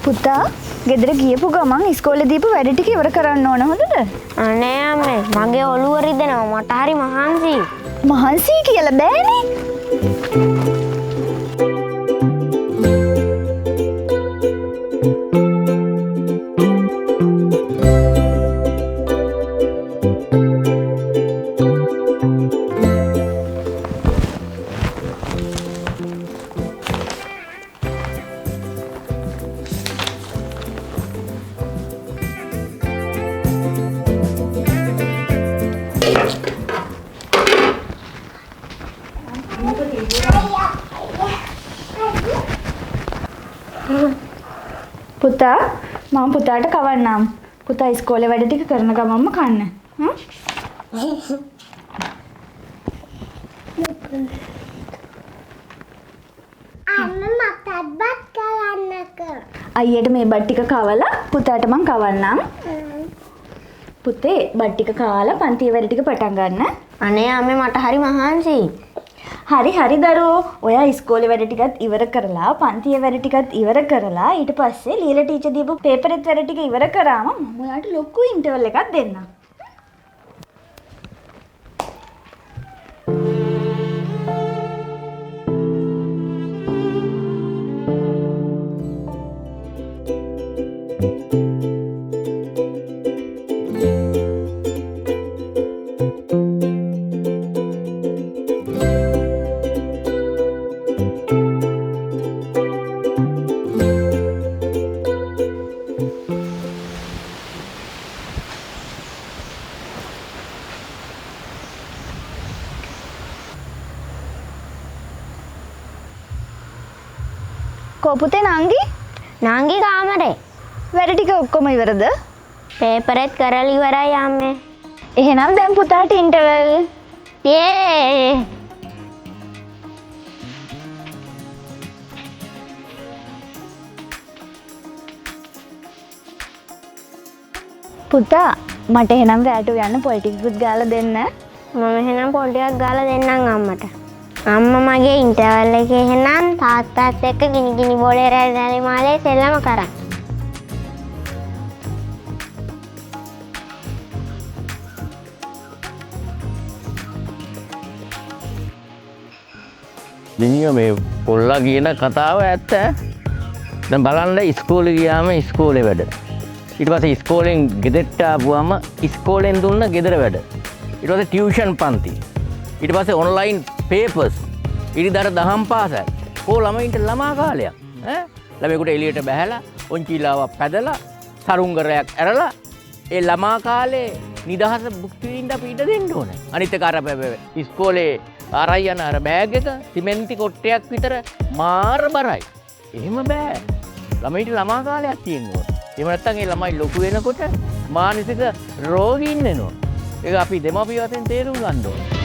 පුතා ගෙදර ගියපු ගමන් ඉස්කෝලේ දීපු වැඩ ටික ඉවර කරන්න ඕන හොඳද? අනේ අම්මේ මගේ ඔළුව රිදෙනවා මට හරි මහන්සියි. මහන්සි කියලා බෑනේ. පුතා මම පුතාට කවන්නම්. පුතා ඉස්කෝලේ වැඩ ටික කරන ගමන්ම කන්න. අම්මා මටත් බත් කවන්නකෝ. අයියට මේ බත් ටික කවලා පුතාට මං කවන්නම්. පුතේ බත් ටික කාලා පන්තියේ වැඩ ටික පටන් ගන්න. අනේ අම්මේ මට හරි මහන්සියි. හරි හරි දරුවෝ ඔයා ඉස්කෝලේ වැඩ ටිකත් ඉවර කරලා පන්තියේ වැඩ ටිකත් ඉවර කරලා ඊට පස්සේ ලීලා ටීචර් දීපු පේපරෙත් වැඩ ටික ඉවර කරාම මම ඔයාලට ලොකු ඉන්ටර්වල් එකක් දෙන්නම්. කොපුතේ නංගි නංගි කාමරේ වැඩ ටික ඔක්කොම ඉවරද? පේපරෙත් කරලා ඉවරයි අම්මේ. එහෙනම් දැන් පුතාට ඉන්ටර්වල්. යේ පුතා මට එහෙනම් රැට යන්න පොල් ටිකකුත් ගාලා දෙන්න. මම එහෙනම් පොල් ටිකක් ගාලා දෙන්නම් අම්මට. අම්මා මගේ ඉන්ටර්වල් එකේ එහෙනම් තාත්තාත් එක්ක ගිනි බෝලේ රැලි මාලේ සෙල්ලම කරා. දිනිය මේ පොල්ලා කියන කතාව ඇත්ත. දැන් බලන්න ඉස්කෝලේ ගියාම ඉස්කෝලේ වැඩ. ඊට පස්සේ ඉස්කෝලෙන් ගෙදරට ආවම ඉස්කෝලෙන් දුන්න ගෙදර වැඩ. ඊට පස්සේ ටියුෂන් පන්ති. ඊට පස්සේ ඔන්ලයින් පේපර්ස්. ඉරිදාට දහම් පාසල්. කෝ ළමයින්ට ළමා කාලයක්. ළමයෙකුට එළියට බැහැලා ඔන්චිලාවක් පැදලා සරුංගරයක් ඇරලා ඒ ළමා කාලේ නිදහස භුක්ති විඳින්න අපි ඉඩ දෙන්න ඕනේ. අනිත් එක අර ඉස්කෝලේ ආරයි යන අර බෑග් එක සිමෙන්ති කොට්ටයක් විතර මාර බරයි. එහෙම බෑ. ළමයිට ළමා කාලයක් තියෙනවා. එහෙම නැත්නම් ඒ ළමයි ලොකු වෙනකොට මානසික රෝගීන් වෙනවා. ඒක අපි දෙමාපිය වශයෙන් තේරුම් ගන්න ඕනේ.